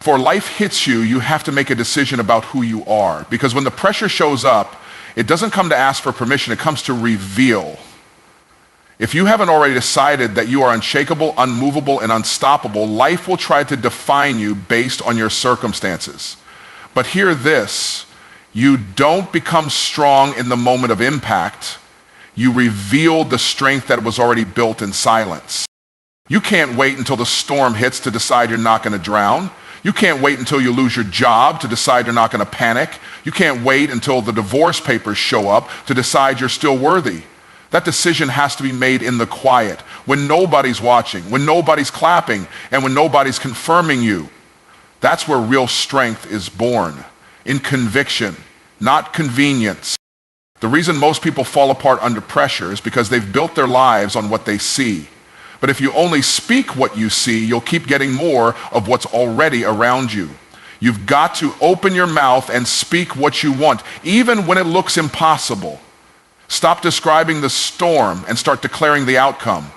Before life hits you, you have to make a decision about who you are. Because when the pressure shows up, it doesn't come to ask for permission, it comes to reveal. If you haven't already decided that you are unshakable, unmovable, and unstoppable, life will try to define you based on your circumstances. But hear this, you don't become strong in the moment of impact. You reveal the strength that was already built in silence. You can't wait until the storm hits to decide you're not going to drown. You can't wait until you lose your job to decide you're not going to panic. You can't wait until the divorce papers show up to decide you're still worthy. That decision has to be made in the quiet, when nobody's watching, when nobody's clapping, and when nobody's confirming you. That's where real strength is born, in conviction, not convenience. The reason most people fall apart under pressure is because they've built their lives on what they see. But if you only speak what you see, you'll keep getting more of what's already around you. You've got to open your mouth and speak what you want, even when it looks impossible. Stop describing the storm and start declaring the outcome.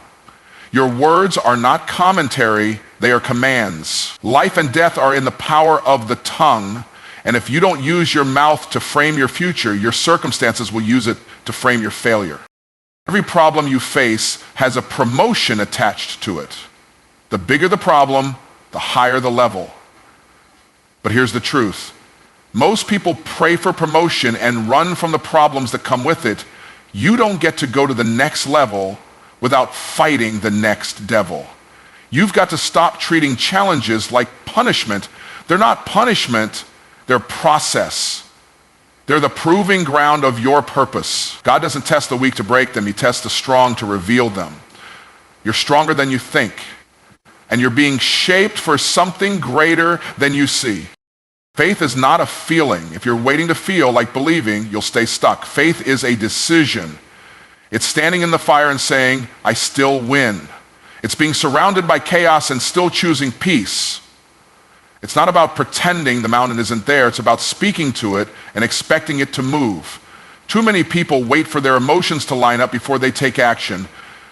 Your words are not commentary, they are commands. Life and death are in the power of the tongue, and if you don't use your mouth to frame your future, your circumstances will use it to frame your failure. Every problem you face has a promotion attached to it. The bigger the problem, the higher the level. But here's the truth. Most people pray for promotion and run from the problems that come with it. You don't get to go to the next level without fighting the next devil. You've got to stop treating challenges like punishment. They're not punishment, they're process. They're the proving ground of your purpose. God doesn't test the weak to break them, he tests the strong to reveal them. You're stronger than you think, and you're being shaped for something greater than you see. Faith is not a feeling. If you're waiting to feel like believing, you'll stay stuck. Faith is a decision. It's standing in the fire and saying, I still win. It's being surrounded by chaos and still choosing peace. It's not about pretending the mountain isn't there. It's about speaking to it and expecting it to move. Too many people wait for their emotions to line up before they take action.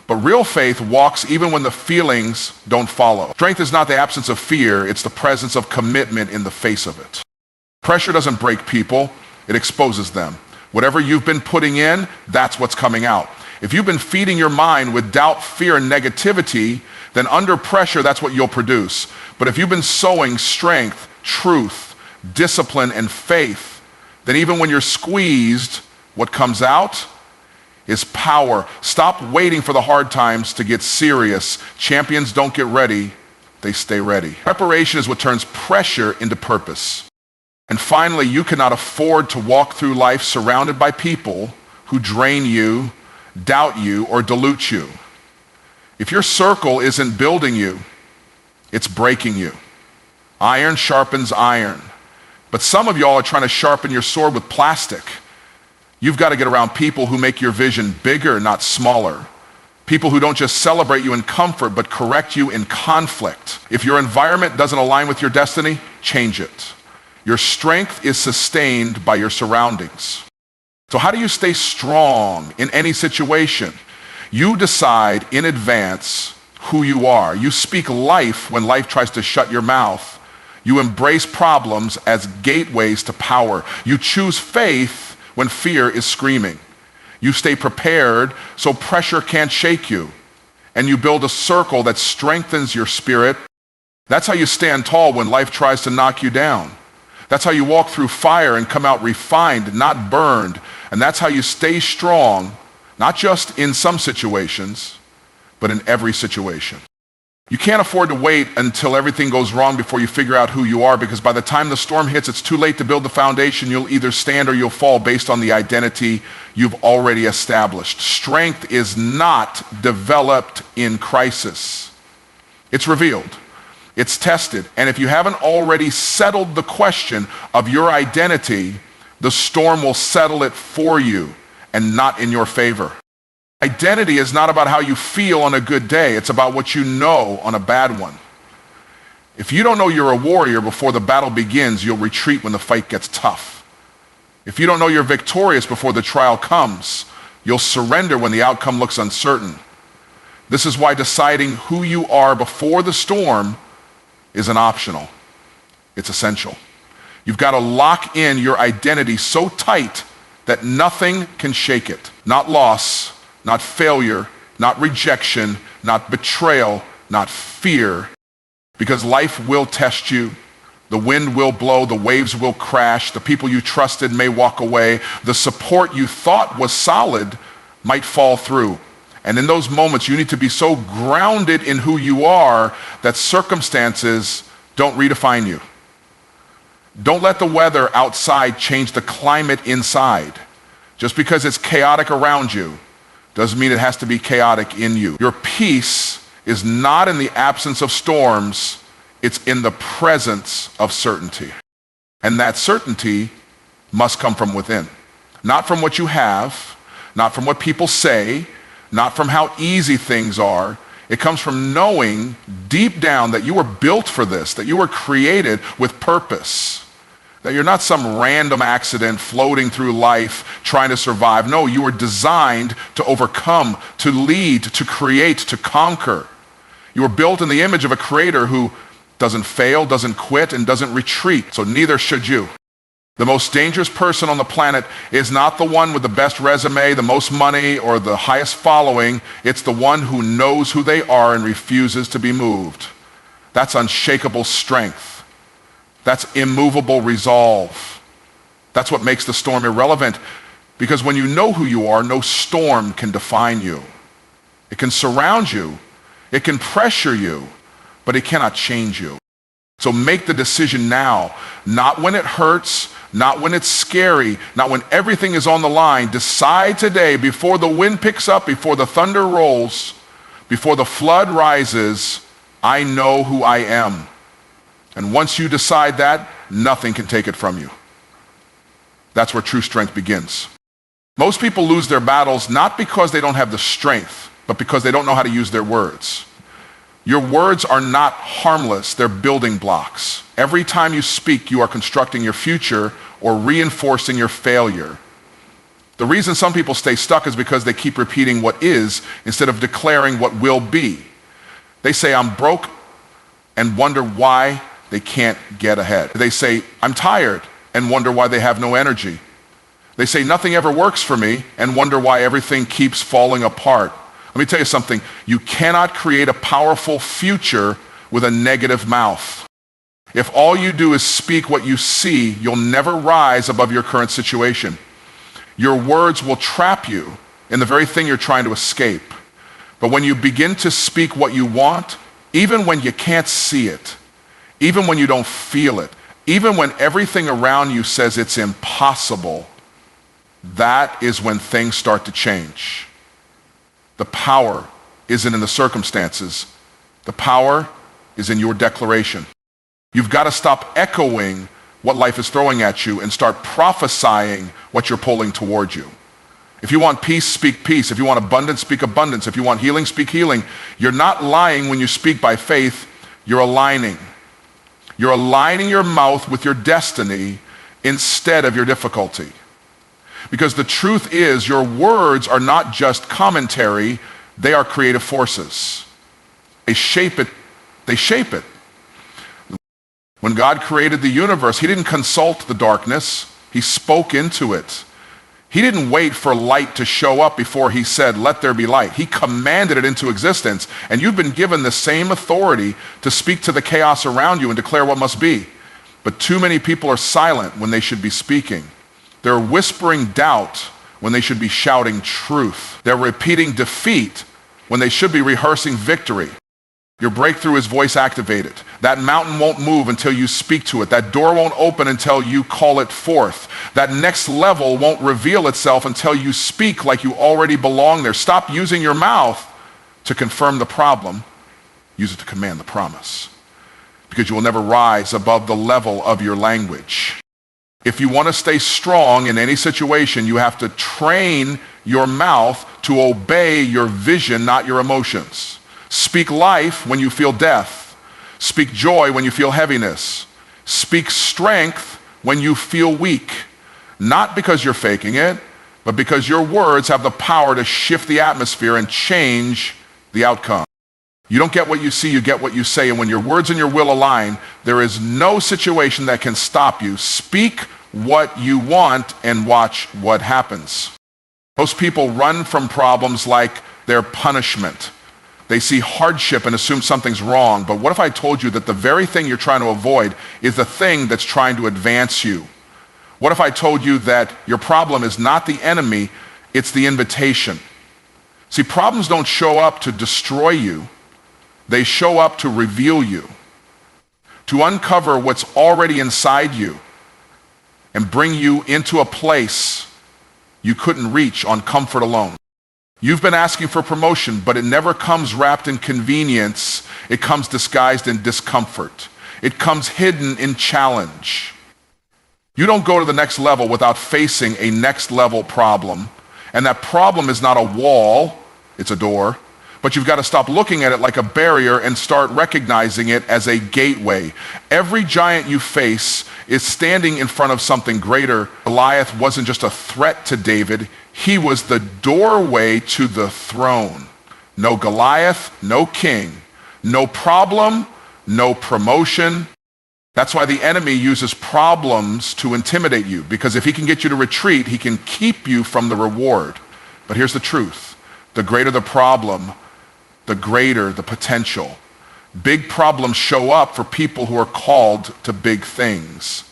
But real faith walks even when the feelings don't follow. Strength is not the absence of fear, it's the presence of commitment in the face of it. Pressure doesn't break people, it exposes them. Whatever you've been putting in, that's what's coming out. If you've been feeding your mind with doubt, fear, and negativity, then under pressure, that's what you'll produce. But if you've been sowing strength, truth, discipline, and faith, then even when you're squeezed, what comes out is power. Stop waiting for the hard times to get serious. Champions don't get ready, they stay ready. Preparation is what turns pressure into purpose. And finally, you cannot afford to walk through life surrounded by people who drain you, doubt you, or dilute you. If your circle isn't building you, it's breaking you. Iron sharpens iron. But some of y'all are trying to sharpen your sword with plastic. You've got to get around people who make your vision bigger, not smaller. People who don't just celebrate you in comfort, but correct you in conflict. If your environment doesn't align with your destiny, change it. Your strength is sustained by your surroundings. So how do you stay strong in any situation? You decide in advance who you are. You speak life when life tries to shut your mouth. You embrace problems as gateways to power. You choose faith when fear is screaming. You stay prepared so pressure can't shake you. And you build a circle that strengthens your spirit. That's how you stand tall when life tries to knock you down. That's how you walk through fire and come out refined, not burned. And that's how you stay strong, not just in some situations, but in every situation. You can't afford to wait until everything goes wrong before you figure out who you are, because by the time the storm hits, it's too late to build the foundation. You'll either stand or you'll fall based on the identity you've already established. Strength is not developed in crisis. It's revealed. It's tested. And if you haven't already settled the question of your identity, the storm will settle it for you and not in your favor. Identity is not about how you feel on a good day. It's about what you know on a bad one. If you don't know you're a warrior before the battle begins, you'll retreat when the fight gets tough. If you don't know you're victorious before the trial comes, you'll surrender when the outcome looks uncertain. This is why deciding who you are before the storm isn't optional. It's essential. You've got to lock in your identity so tight that nothing can shake it. Not loss, not failure, not rejection, not betrayal, not fear. Because life will test you. The wind will blow, the waves will crash, the people you trusted may walk away, the support you thought was solid might fall through. And in those moments, you need to be so grounded in who you are that circumstances don't redefine you. Don't let the weather outside change the climate inside. Just because it's chaotic around you doesn't mean it has to be chaotic in you. Your peace is not in the absence of storms, it's in the presence of certainty. And that certainty must come from within. Not from what you have, not from what people say, not from how easy things are. It comes from knowing deep down that you were built for this, that you were created with purpose, that you're not some random accident floating through life trying to survive. No, you were designed to overcome, to lead, to create, to conquer. You were built in the image of a creator who doesn't fail, doesn't quit, and doesn't retreat. So neither should you. The most dangerous person on the planet is not the one with the best resume, the most money, or the highest following. It's the one who knows who they are and refuses to be moved. That's unshakable strength. That's immovable resolve. That's what makes the storm irrelevant. Because when you know who you are, no storm can define you. It can surround you. It can pressure you. But it cannot change you. So make the decision now, not when it hurts, not when it's scary, not when everything is on the line. Decide today, before the wind picks up, before the thunder rolls, before the flood rises, I know who I am. And once you decide that, nothing can take it from you. That's where true strength begins. Most people lose their battles not because they don't have the strength, but because they don't know how to use their words. Your words are not harmless, they're building blocks. Every time you speak, you are constructing your future or reinforcing your failure. The reason some people stay stuck is because they keep repeating what is instead of declaring what will be. They say, I'm broke, and wonder why they can't get ahead. They say, I'm tired, and wonder why they have no energy. They say, nothing ever works for me, and wonder why everything keeps falling apart. Let me tell you something. You cannot create a powerful future with a negative mouth. If all you do is speak what you see, you'll never rise above your current situation. Your words will trap you in the very thing you're trying to escape. But when you begin to speak what you want, even when you can't see it, even when you don't feel it, even when everything around you says it's impossible, that is when things start to change. The power isn't in the circumstances. The power is in your declaration. You've got to stop echoing what life is throwing at you and start prophesying what you're pulling towards you. If you want peace, speak peace. If you want abundance, speak abundance. If you want healing, speak healing. You're not lying when you speak by faith. You're aligning. You're aligning your mouth with your destiny instead of your difficulty. Because the truth is, your words are not just commentary, they are creative forces. They shape it. They shape it. When God created the universe, he didn't consult the darkness, he spoke into it. He didn't wait for light to show up before he said, let there be light. He commanded it into existence. And you've been given the same authority to speak to the chaos around you and declare what must be. But too many people are silent when they should be speaking. They're whispering doubt when they should be shouting truth. They're repeating defeat when they should be rehearsing victory. Your breakthrough is voice activated. That mountain won't move until you speak to it. That door won't open until you call it forth. That next level won't reveal itself until you speak like you already belong there. Stop using your mouth to confirm the problem. Use it to command the promise. Because you will never rise above the level of your language. If you want to stay strong in any situation, you have to train your mouth to obey your vision, not your emotions. Speak life when you feel death. Speak joy when you feel heaviness. Speak strength when you feel weak. Not because you're faking it, but because your words have the power to shift the atmosphere and change the outcome. You don't get what you see, you get what you say. And when your words and your will align, there is no situation that can stop you. Speak what you want and watch what happens. Most people run from problems like they're punishment. They see hardship and assume something's wrong. But what if I told you that the very thing you're trying to avoid is the thing that's trying to advance you? What if I told you that your problem is not the enemy, it's the invitation? See, problems don't show up to destroy you. They show up to reveal you, to uncover what's already inside you and bring you into a place you couldn't reach on comfort alone. You've been asking for promotion, but it never comes wrapped in convenience. It comes disguised in discomfort. It comes hidden in challenge. You don't go to the next level without facing a next level problem. And that problem is not a wall, it's a door. But you've got to stop looking at it like a barrier and start recognizing it as a gateway. Every giant you face is standing in front of something greater. Goliath wasn't just a threat to David, he was the doorway to the throne. No Goliath, no king. No problem, no promotion. That's why the enemy uses problems to intimidate you, because if he can get you to retreat, he can keep you from the reward. But here's the truth. The greater the problem, the greater the potential. Big problems show up for people who are called to big things.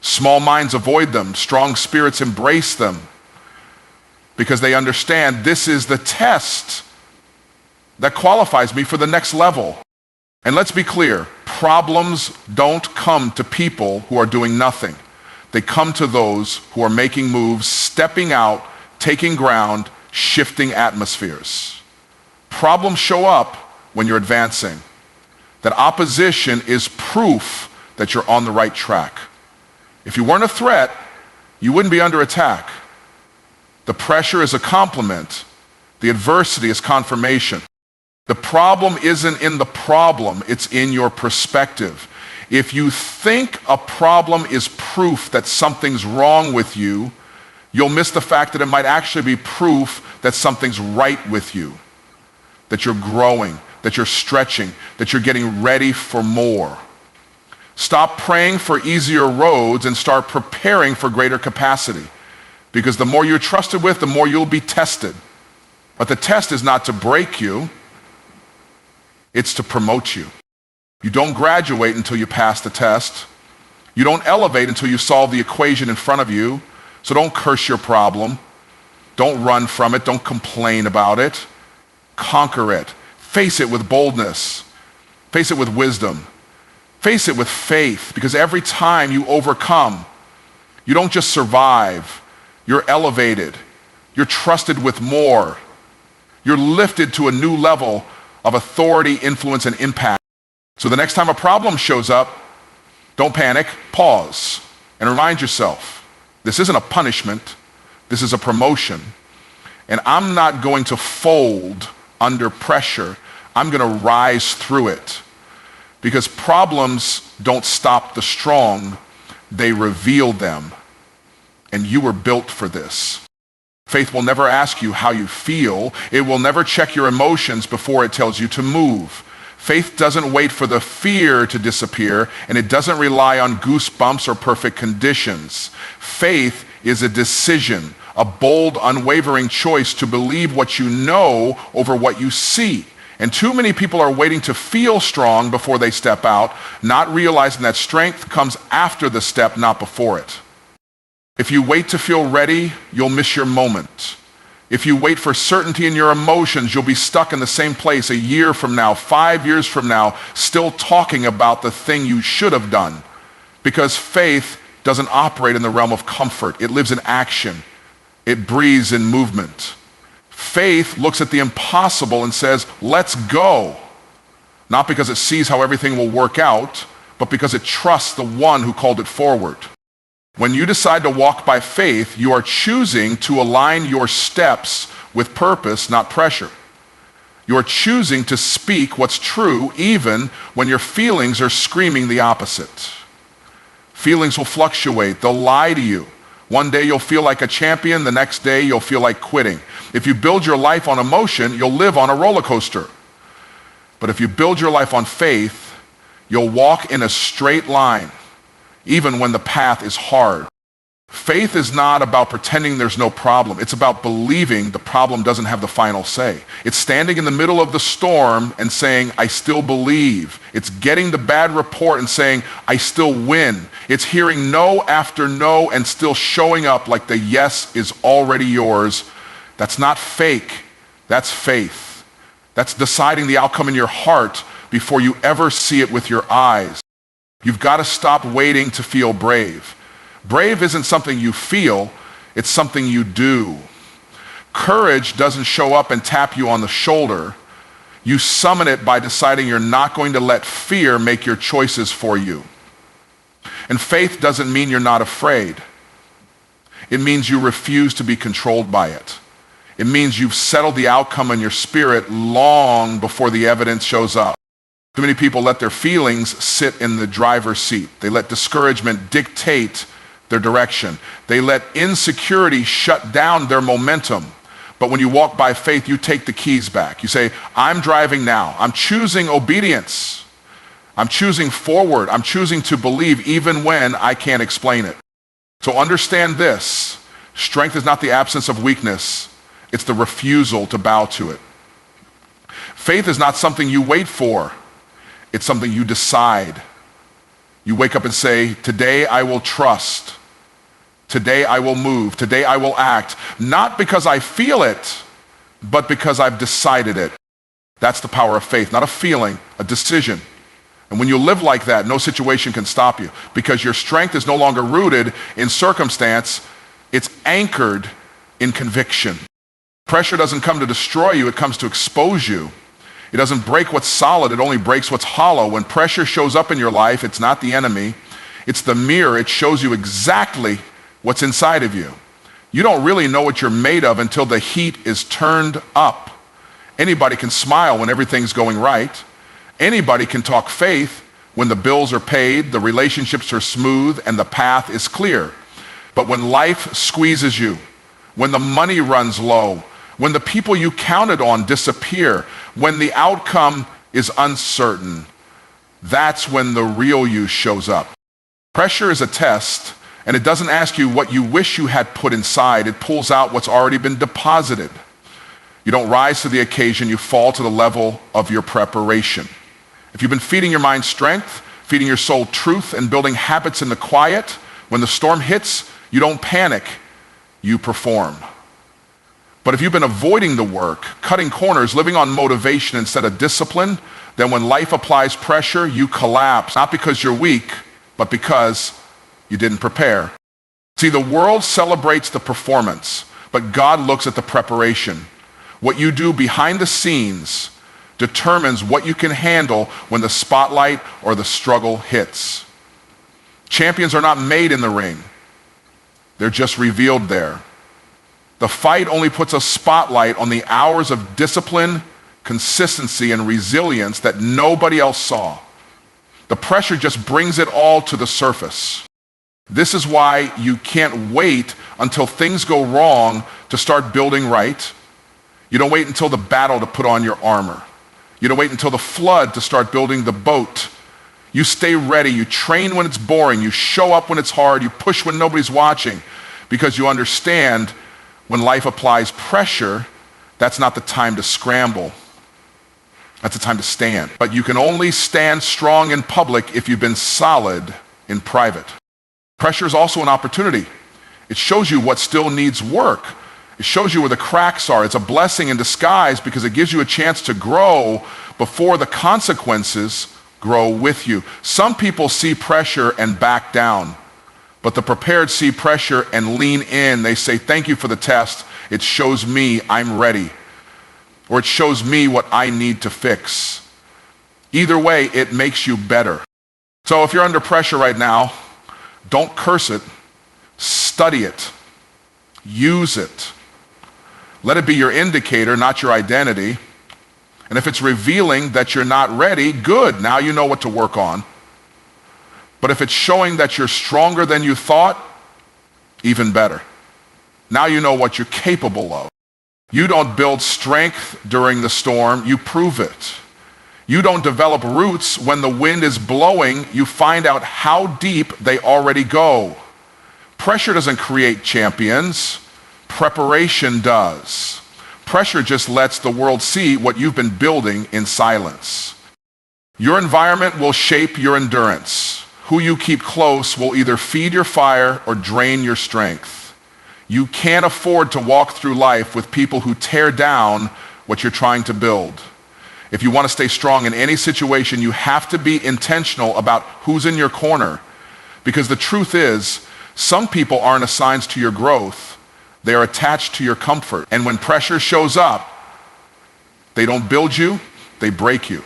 Small minds avoid them. Strong spirits embrace them because they understand this is the test that qualifies me for the next level. And let's be clear, problems don't come to people who are doing nothing. They come to those who are making moves, stepping out, taking ground, shifting atmospheres. Problems show up when you're advancing. That opposition is proof that you're on the right track. If you weren't a threat, you wouldn't be under attack. The pressure is a compliment. The adversity is confirmation. The problem isn't in the problem, it's in your perspective. If you think a problem is proof that something's wrong with you, you'll miss the fact that it might actually be proof that something's right with you, that you're growing, that you're stretching, that you're getting ready for more. Stop praying for easier roads and start preparing for greater capacity. Because the more you're trusted with, the more you'll be tested. But the test is not to break you, it's to promote you. You don't graduate until you pass the test. You don't elevate until you solve the equation in front of you. So don't curse your problem. Don't run from it. Don't complain about it. Conquer it. Face it with boldness. Face it with wisdom. Face it with faith, because every time you overcome, you don't just survive, you're elevated. You're trusted with more. You're lifted to a new level of authority, influence, and impact. So the next time a problem shows up, don't panic, pause, and remind yourself, this isn't a punishment, this is a promotion. And I'm not going to fold under pressure. I'm going to rise through it. Because problems don't stop the strong, they reveal them. And you were built for this. Faith will never ask you how you feel. It will never check your emotions before it tells you to move. Faith doesn't wait for the fear to disappear, and it doesn't rely on goosebumps or perfect conditions. Faith is a decision, a bold, unwavering choice to believe what you know over what you see. And too many people are waiting to feel strong before they step out, not realizing that strength comes after the step, not before it. If you wait to feel ready, you'll miss your moment. If you wait for certainty in your emotions, you'll be stuck in the same place a year from now, 5 years from now, still talking about the thing you should have done. Because faith doesn't operate in the realm of comfort. It lives in action. It breathes in movement. Faith looks at the impossible and says, let's go. Not because it sees how everything will work out, but because it trusts the one who called it forward. When you decide to walk by faith, you are choosing to align your steps with purpose, not pressure. You are choosing to speak what's true even when your feelings are screaming the opposite. Feelings will fluctuate. They'll lie to you. One day you'll feel like a champion, the next day you'll feel like quitting. If you build your life on emotion, you'll live on a roller coaster. But if you build your life on faith, you'll walk in a straight line, even when the path is hard. Faith is not about pretending there's no problem. It's about believing the problem doesn't have the final say. It's standing in the middle of the storm and saying, I still believe. It's getting the bad report and saying, I still win. It's hearing no after no and still showing up like the yes is already yours. That's not fake. That's faith. That's deciding the outcome in your heart before you ever see it with your eyes. You've got to stop waiting to feel brave. Brave isn't something you feel, it's something you do. Courage doesn't show up and tap you on the shoulder. You summon it by deciding you're not going to let fear make your choices for you. And faith doesn't mean you're not afraid. It means you refuse to be controlled by it. It means you've settled the outcome in your spirit long before the evidence shows up. Too many people let their feelings sit in the driver's seat. They let discouragement dictate their direction. They let insecurity shut down their momentum. But when you walk by faith, you take the keys back. You say, I'm driving now. I'm choosing obedience. I'm choosing forward. I'm choosing to believe even when I can't explain it. So understand this. Strength is not the absence of weakness. It's the refusal to bow to it. Faith is not something you wait for. It's something you decide. You wake up and say, today I will trust. Today I will move. Today I will act. Not because I feel it, but because I've decided it. That's the power of faith, not a feeling, a decision. And when you live like that, no situation can stop you because your strength is no longer rooted in circumstance. It's anchored in conviction. Pressure doesn't come to destroy you. It comes to expose you. It doesn't break what's solid. It only breaks what's hollow. When pressure shows up in your life, it's not the enemy. It's the mirror. It shows you exactly what's inside of you. You don't really know what you're made of until the heat is turned up. Anybody can smile when everything's going right. Anybody can talk faith when the bills are paid, the relationships are smooth, and the path is clear. But when life squeezes you, when the money runs low, when the people you counted on disappear, when the outcome is uncertain, that's when the real you shows up. Pressure is a test, and it doesn't ask you what you wish you had put inside. It pulls out what's already been deposited. You don't rise to the occasion, you fall to the level of your preparation. If you've been feeding your mind strength, feeding your soul truth, and building habits in the quiet, when the storm hits, you don't panic, you perform. But if you've been avoiding the work, cutting corners, living on motivation instead of discipline, then when life applies pressure, you collapse, not because you're weak, but because you didn't prepare. See, the world celebrates the performance, but God looks at the preparation. What you do behind the scenes determines what you can handle when the spotlight or the struggle hits. Champions are not made in the ring. They're just revealed there. The fight only puts a spotlight on the hours of discipline, consistency, and resilience that nobody else saw. The pressure just brings it all to the surface. This is why you can't wait until things go wrong to start building right. You don't wait until the battle to put on your armor. You don't wait until the flood to start building the boat. You stay ready. You train when it's boring. You show up when it's hard. You push when nobody's watching because you understand when life applies pressure, that's not the time to scramble. That's the time to stand. But you can only stand strong in public if you've been solid in private. Pressure is also an opportunity. It shows you what still needs work. It shows you where the cracks are. It's a blessing in disguise because it gives you a chance to grow before the consequences grow with you. Some people see pressure and back down, but the prepared see pressure and lean in. They say, thank you for the test. It shows me I'm ready. Or it shows me what I need to fix. Either way, it makes you better. So if you're under pressure right now, don't curse it. Study it. Use it. Let it be your indicator, not your identity. And if it's revealing that you're not ready, good. Now you know what to work on. But if it's showing that you're stronger than you thought, even better. Now you know what you're capable of. You don't build strength during the storm, you prove it. You don't develop roots when the wind is blowing. You find out how deep they already go. Pressure doesn't create champions. Preparation does. Pressure just lets the world see what you've been building in silence. Your environment will shape your endurance. Who you keep close will either feed your fire or drain your strength. You can't afford to walk through life with people who tear down what you're trying to build. If you want to stay strong in any situation, you have to be intentional about who's in your corner. Because the truth is, some people aren't assigned to your growth. They are attached to your comfort. And when pressure shows up, they don't build you, they break you.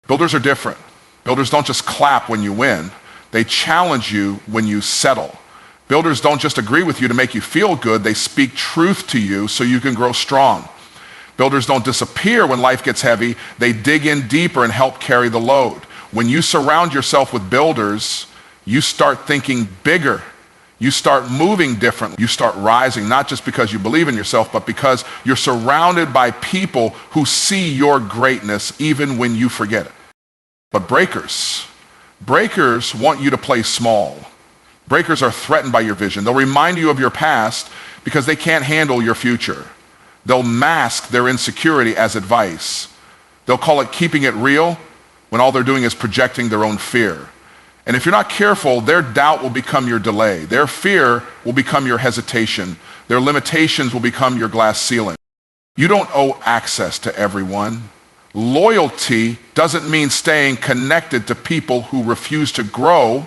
Builders are different. Builders don't just clap when you win. They challenge you when you settle. Builders don't just agree with you to make you feel good. They speak truth to you so you can grow strong. Builders don't disappear when life gets heavy. They dig in deeper and help carry the load. When you surround yourself with builders, you start thinking bigger. You start moving differently. You start rising, not just because you believe in yourself, but because you're surrounded by people who see your greatness even when you forget it. But breakers want you to play small. Breakers are threatened by your vision. They'll remind you of your past because they can't handle your future. They'll mask their insecurity as advice. They'll call it keeping it real when all they're doing is projecting their own fear. And if you're not careful, their doubt will become your delay. Their fear will become your hesitation. Their limitations will become your glass ceiling. You don't owe access to everyone. Loyalty doesn't mean staying connected to people who refuse to grow.